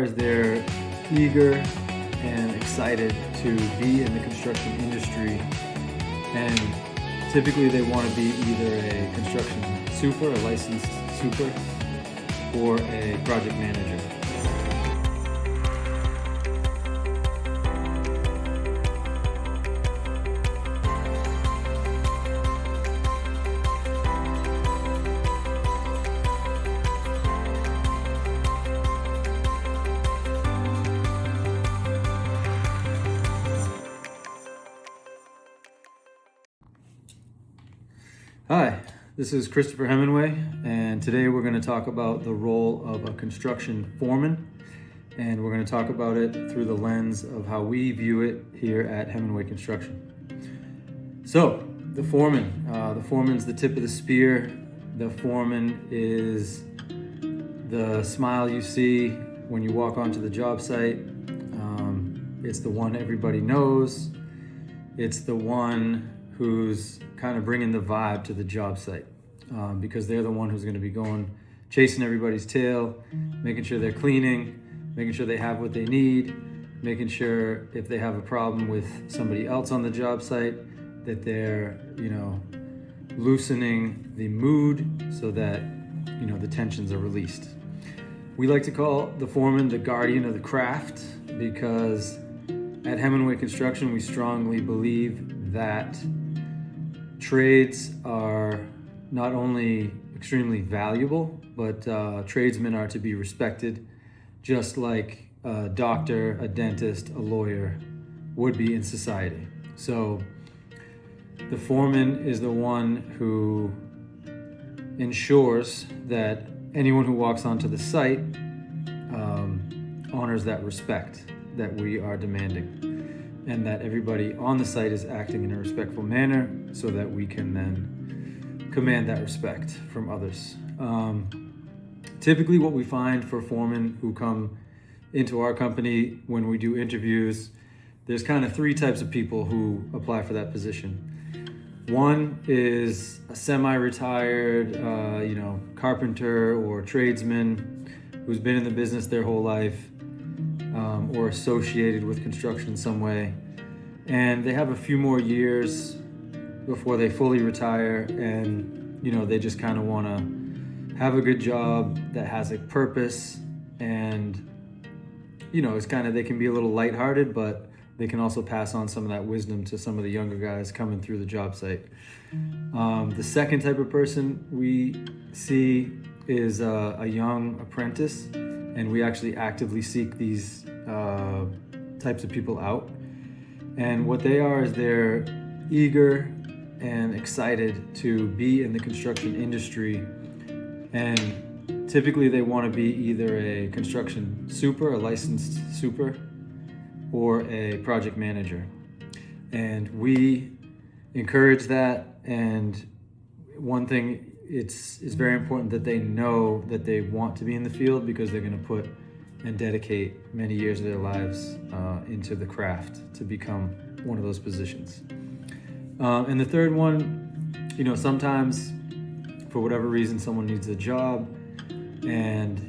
is they're eager and excited to be in the construction industry, and typically they want to be either a construction super, a licensed super, or a project manager. Hi, this is Christopher Hemenway, and today we're going to talk about the role of a construction foreman, and we're going to talk about it through the lens of how we view it here at Hemenway Construction. So, the foreman's the tip of the spear. The foreman is the smile you see when you walk onto the job site. It's the one everybody knows. It's the one who's kind of bringing the vibe to the job site, because they're the one who's going to be going chasing everybody's tail, making sure they're cleaning, making sure they have what they need, making sure if they have a problem with somebody else on the job site that they're, loosening the mood so that, the tensions are released. We like to call the foreman the guardian of the craft, because at Hemenway Construction we strongly believe that trades are not only extremely valuable, but tradesmen are to be respected just like a doctor, a dentist, a lawyer would be in society. So the foreman is the one who ensures that anyone who walks onto the site honors that respect that we are demanding, and that everybody on the site is acting in a respectful manner so that we can then command that respect from others. Typically what we find for foremen who come into our company when we do interviews, there's kind of three types of people who apply for that position. One is a semi-retired, carpenter or tradesman who's been in the business their whole life, or associated with construction some way, and they have a few more years before they fully retire, and they just kind of want to have a good job that has a purpose, and it's kind of, they can be a little lighthearted, but they can also pass on some of that wisdom to some of the younger guys coming through the job site. The second type of person we see is a young apprentice, and we actually actively seek these types of people out. And what they are is they're eager and excited to be in the construction industry, and typically they want to be either a construction super, a licensed super, or a project manager. And we encourage that, and one thing, it's very important that they know that they want to be in the field, because they're going to put and dedicate many years of their lives into the craft to become one of those positions. And the third one, sometimes for whatever reason someone needs a job, and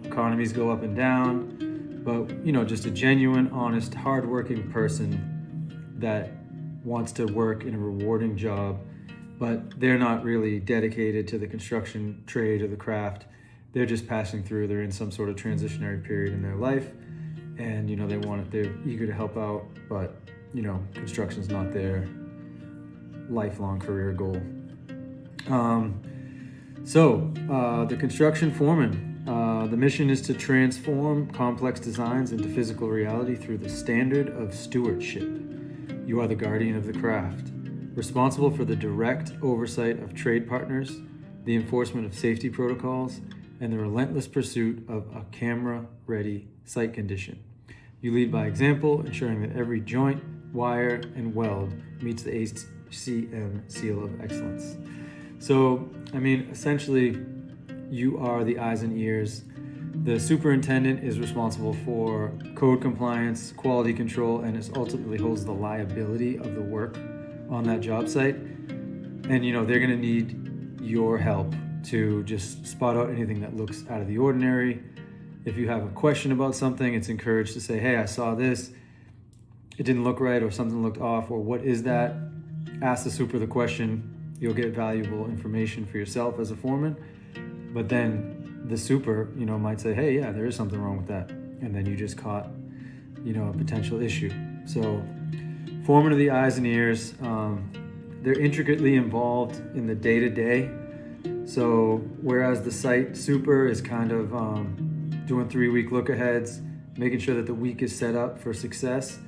economies go up and down, but just a genuine, honest, hardworking person that wants to work in a rewarding job, but they're not really dedicated to the construction trade or the craft. They're just passing through. They're in some sort of transitionary period in their life, and they're eager to help out, but construction's not their lifelong career goal. The construction foreman, the mission is to transform complex designs into physical reality through the Standard of Stewardship. You are the guardian of the craft, responsible for the direct oversight of trade partners, the enforcement of safety protocols, and the relentless pursuit of a camera-ready site condition. You lead by example, ensuring that every joint, wire, and weld meets the ACM seal of excellence. So, essentially, you are the eyes and ears. The superintendent is responsible for code compliance, quality control, and ultimately holds the liability of the work on that job site. And they're going to need your help to just spot out anything that looks out of the ordinary, If you have a question about something, it's encouraged to say, hey, I saw this, it didn't look right, or something looked off, or what is that? Ask the super the question. You'll get valuable information for yourself as a foreman. But then the super, might say, hey, yeah, there is something wrong with that. And then you just caught, a potential issue. So foremen are the eyes and ears. They're intricately involved in the day-to-day. So whereas the site super is kind of doing 3-week look-aheads, making sure that the week is set up for success,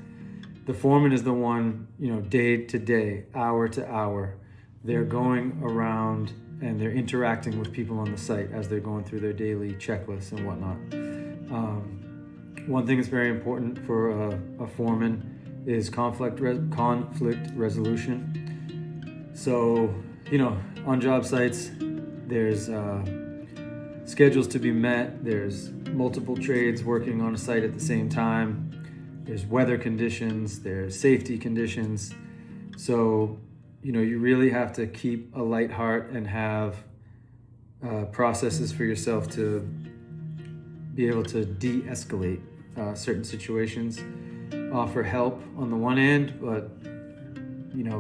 the foreman is the one, day to day, hour to hour. They're going around and they're interacting with people on the site as they're going through their daily checklists and whatnot. One thing that's very important for a foreman is conflict resolution. So, on job sites, there's schedules to be met. There's multiple trades working on a site at the same time. There's weather conditions. There's safety conditions. So, you really have to keep a light heart and have processes for yourself to be able to de-escalate certain situations, offer help on the one end, but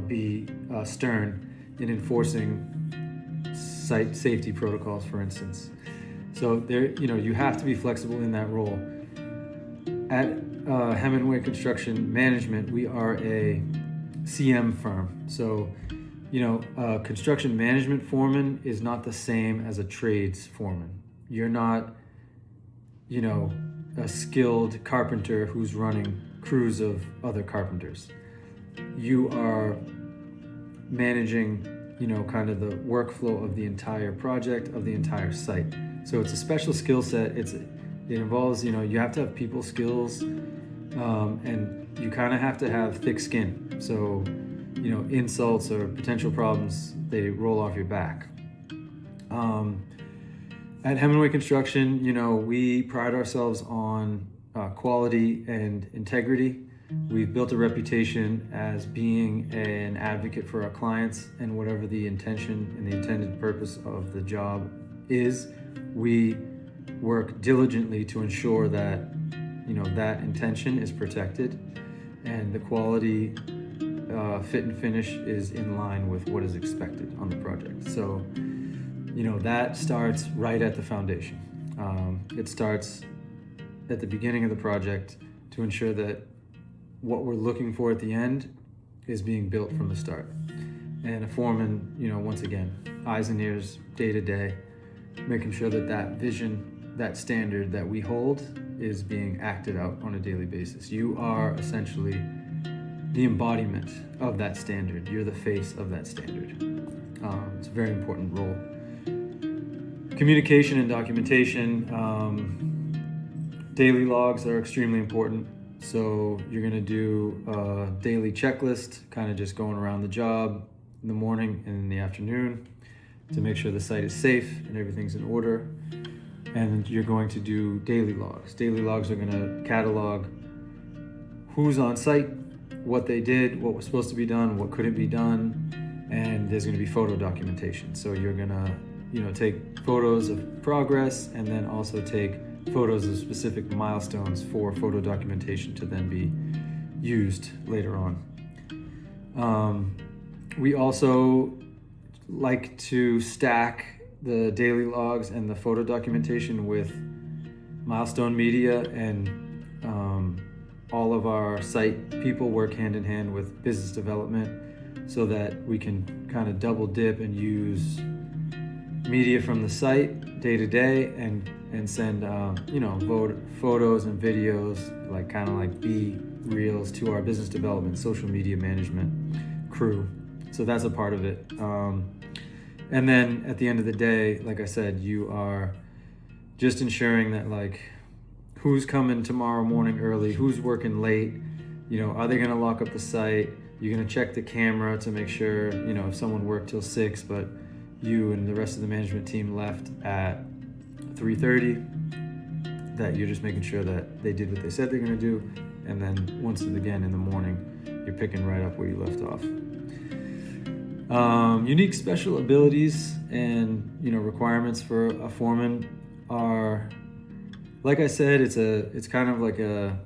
be stern in enforcing site safety protocols, for instance. So there, you have to be flexible in that role. At Hemenway Construction Management, we are a CM firm. So, a construction management foreman is not the same as a trades foreman. You're not, a skilled carpenter who's running crews of other carpenters. You are managing, kind of the workflow of the entire project, of the entire site. So it's a special skill set. It involves, you have to have people skills, and you kind of have to have thick skin. So, insults or potential problems, they roll off your back. At Hemenway Construction, we pride ourselves on quality and integrity. We've built a reputation as being an advocate for our clients, and whatever the intention and the intended purpose of the job is, we work diligently to ensure that, that intention is protected and the quality, fit and finish is in line with what is expected on the project. So, that starts right at the foundation. It starts at the beginning of the project to ensure that what we're looking for at the end is being built from the start. And a foreman, once again, eyes and ears, day to day, making sure that that vision, that standard that we hold is being acted out on a daily basis. You are essentially the embodiment of that standard. You're the face of that standard. It's a very important role. Communication and documentation. Daily logs are extremely important. So you're going to do a daily checklist, kind of just going around the job in the morning and in the afternoon to make sure the site is safe and everything's in order. And you're going to do daily logs. Daily logs are going to catalog who's on site, what they did, what was supposed to be done, what couldn't be done, and there's going to be photo documentation. So you're going to, take photos of progress and then also take photos of specific milestones for photo documentation to then be used later on. We also like to stack the daily logs and the photo documentation with milestone media, and all of our site people work hand in hand with business development so that we can kind of double dip and use media from the site day to day and send photos and videos, like kind of like B-reels, to our business development social media management crew. So that's a part of it. And then at the end of the day, like I said, you are just ensuring that, like, who's coming tomorrow morning early, who's working late, are they going to lock up the site? You're going to check the camera to make sure, if someone worked till 6, but you and the rest of the management team left at 3:30, that you're just making sure that they did what they said they're going to do. And then once again in the morning, you're picking right up where you left off. Unique special abilities and requirements for a foreman are like I said, it's kind of like a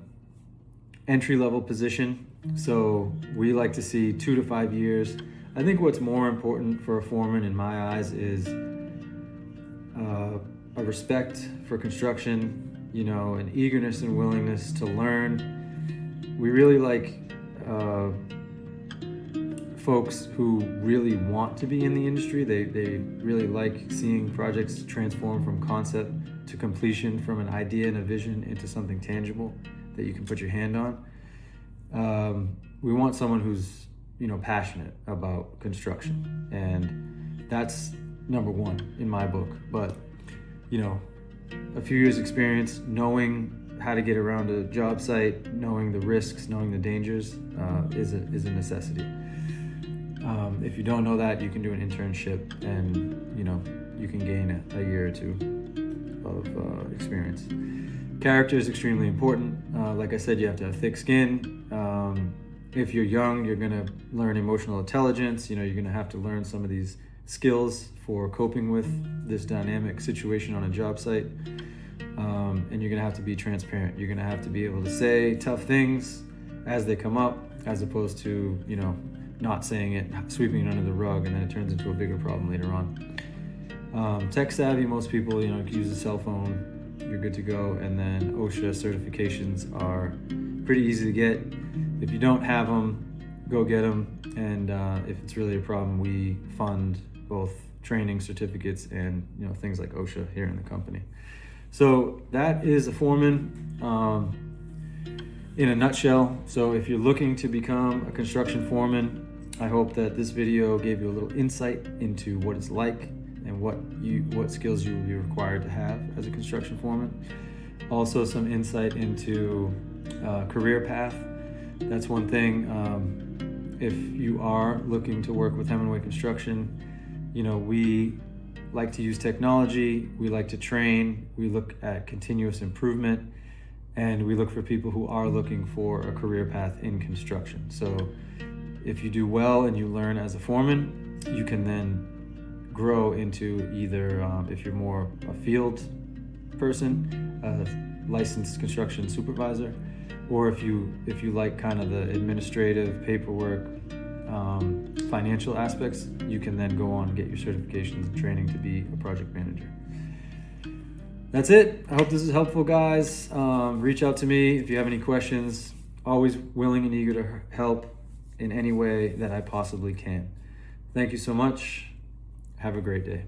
entry-level position. So we like to see 2 to 5 years. I think what's more important for a foreman in my eyes is a respect for construction, an eagerness and willingness to learn. We really like folks who really want to be in the industry. They really like seeing projects transform from concept to completion, from an idea and a vision into something tangible that you can put your hand on. We want someone who's passionate about construction, and that's number one in my book. But a few years experience, knowing how to get around a job site, knowing the risks, knowing the dangers is a necessity. If you don't know that, you can do an internship, and you can gain a year or two of experience. Character is extremely important. Like I said, you have to have thick skin. If you're young, you're going to learn emotional intelligence. You're going to have to learn some of these skills for coping with this dynamic situation on a job site. And you're going to have to be transparent. You're going to have to be able to say tough things as they come up, as opposed to, not saying it, sweeping it under the rug, and then it turns into a bigger problem later on. Tech savvy, most people, use a cell phone, you're good to go. And then OSHA certifications are pretty easy to get. If you don't have them, go get them. And if it's really a problem, we fund both training certificates and things like OSHA here in the company. So that is a foreman in a nutshell. So if you're looking to become a construction foreman, I hope that this video gave you a little insight into what it's like and what skills you will be required to have as a construction foreman. Also some insight into career path. That's one thing. If you are looking to work with Hemenway Construction, we like to use technology, we like to train, we look at continuous improvement, and we look for people who are looking for a career path in construction. So if you do well and you learn as a foreman, you can then grow into either, if you're more a field person, a licensed construction supervisor, or if you like kind of the administrative paperwork, financial aspects, you can then go on and get your certifications and training to be a project manager. That's it. I hope this is helpful, guys. Reach out to me if you have any questions. Always willing and eager to help in any way that I possibly can. Thank you so much. Have a great day.